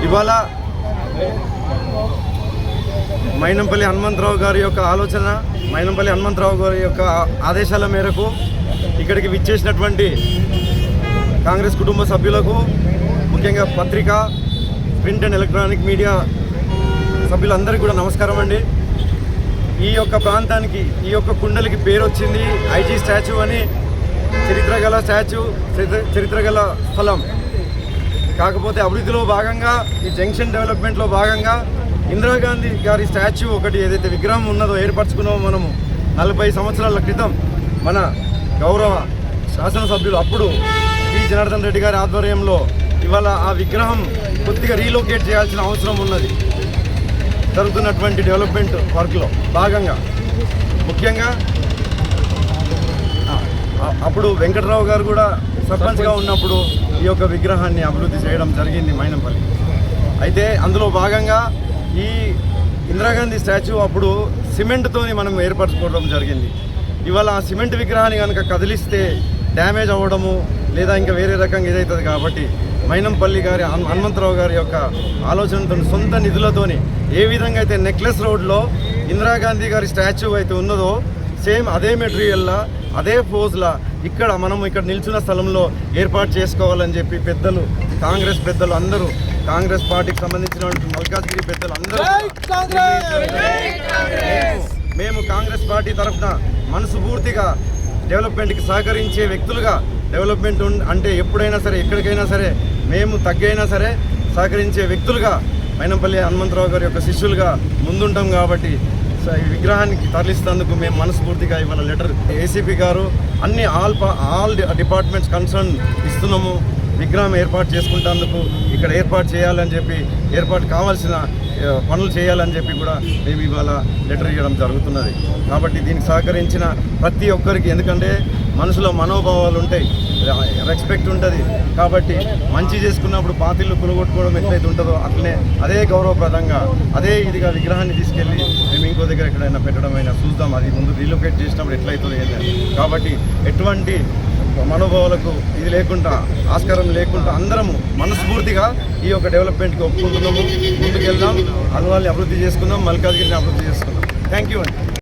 ఇవాళ మైనంపల్లి హనుమంతరావు గారి యొక్క ఆలోచన, మైనంపల్లి హనుమంతరావు గారి యొక్క ఆదేశాల మేరకు ఇక్కడికి విచ్చేసినటువంటి కాంగ్రెస్ కుటుంబ సభ్యులకు, ముఖ్యంగా పత్రిక, ప్రింట్ అండ్ ఎలక్ట్రానిక్ మీడియా సభ్యులందరికీ కూడా నమస్కారం అండి. ఈ యొక్క ప్రాంతానికి, ఈ యొక్క కుండలికి పేరు వచ్చింది ఐజీ స్టాచ్యూ అని. చరిత్ర గల స్టాచ్యూ, చరిత్ర గల స్థలం. కాకపోతే అభివృద్ధిలో భాగంగా, ఈ జంక్షన్ డెవలప్మెంట్లో భాగంగా ఇందిరాగాంధీ గారి స్టాచ్యూ ఒకటి ఏదైతే విగ్రహం ఉన్నదో ఏర్పరచుకున్నామో మనము 40 సంవత్సరాల క్రితం మన గౌరవ శాసనసభ్యులు అప్పుడు వి జనార్దన్ రెడ్డి గారి ఆధ్వర్యంలో ఇవాళ ఆ విగ్రహం కొద్దిగా రీలొకేట్ చేయాల్సిన అవసరం ఉన్నది. జరుగుతున్నటువంటి డెవలప్మెంట్ వర్క్లో భాగంగా ముఖ్యంగా అప్పుడు వెంకటరావు గారు కూడా సర్పంచ్గా ఉన్నప్పుడు ఈ యొక్క విగ్రహాన్ని అభివృద్ధి చేయడం జరిగింది మైనంపల్లి. అయితే అందులో భాగంగా ఈ ఇందిరాగాంధీ స్టాచ్యూ అప్పుడు సిమెంట్తోని మనం ఏర్పరచుకోవడం జరిగింది. ఇవాళ ఆ సిమెంట్ విగ్రహాన్ని కనుక కదిలిస్తే డ్యామేజ్ అవ్వడము లేదా ఇంకా వేరే రకంగా ఇదవుతుంది. కాబట్టి మైనంపల్లి గారి హనుమంతరావు గారి యొక్క ఆలోచనతో సొంత నిధులతోని ఏ విధంగా అయితే నెక్లెస్ రోడ్లో ఇందిరాగాంధీ గారి స్టాచ్యూ అయితే ఉన్నదో సేమ్ అదే మెటీరియల్లా, అదే ఫోజ్లా ఇక్కడ మనం ఇక్కడ నిల్చున్న స్థలంలో ఏర్పాటు చేసుకోవాలని చెప్పి పెద్దలు, కాంగ్రెస్ పెద్దలు అందరూ, కాంగ్రెస్ పార్టీకి సంబంధించినటువంటి మల్కాజ్గిరి పెద్దలు అందరూ, మేము కాంగ్రెస్ పార్టీ తరఫున మనస్ఫూర్తిగా డెవలప్మెంట్కి సహకరించే వ్యక్తులుగా, డెవలప్మెంట్ అంటే ఎప్పుడైనా సరే ఎక్కడికైనా సరే మేము తగ్గైనా సరే సహకరించే వ్యక్తులుగా మైనంపల్లి హనుమంతరావు గారి యొక్క శిష్యులుగా ముందుంటాం. కాబట్టి ఈ విగ్రహానికి తరలిస్తేందుకు మేము మనస్ఫూర్తిగా ఇవాళ లెటర్ ఏసీపీ గారు అన్ని ఆల్ డిపార్ట్మెంట్స్ కన్సర్న్ ఇస్తున్నాము. విగ్రహం ఏర్పాటు చేసుకుంటేందుకు ఇక్కడ ఏర్పాటు చేయాలని చెప్పి, ఏర్పాటు కావాల్సిన పనులు చేయాలని చెప్పి కూడా మేము ఇవాళ లెటర్ ఇవ్వడం జరుగుతున్నది. కాబట్టి దీనికి సహకరించిన ప్రతి ఒక్కరికి, ఎందుకంటే మనసులో మనోభావాలు ఉంటాయి, రెస్పెక్ట్ ఉంటుంది. కాబట్టి మంచి చేసుకున్నప్పుడు పాతిళ్ళు కులగొట్టుకోవడం ఎట్లయితే ఉంటుందో అట్లనే అదే గౌరవప్రదంగా అదే ఇదిగా విగ్రహాన్ని తీసుకెళ్ళి మేము ఇంకో దగ్గర ఎక్కడైనా పెట్టడం అయినా చూద్దాం. అది ముందు రీలొకేట్ చేసినప్పుడు ఎట్లయితుందో ఏంటంటే, కాబట్టి ఎటువంటి మనోభావాలకు ఇది లేకుండా, ఆస్కారం లేకుండా అందరము మనస్ఫూర్తిగా ఈ యొక్క డెవలప్మెంట్కి ఒప్పుకుంటున్నాము. ముందుకెళ్దాం, అల్వాల్ని అభివృద్ధి చేసుకుందాం, మల్కాజ్గిరిని అభివృద్ధి చేసుకుందాం. థ్యాంక్ యూ అండి.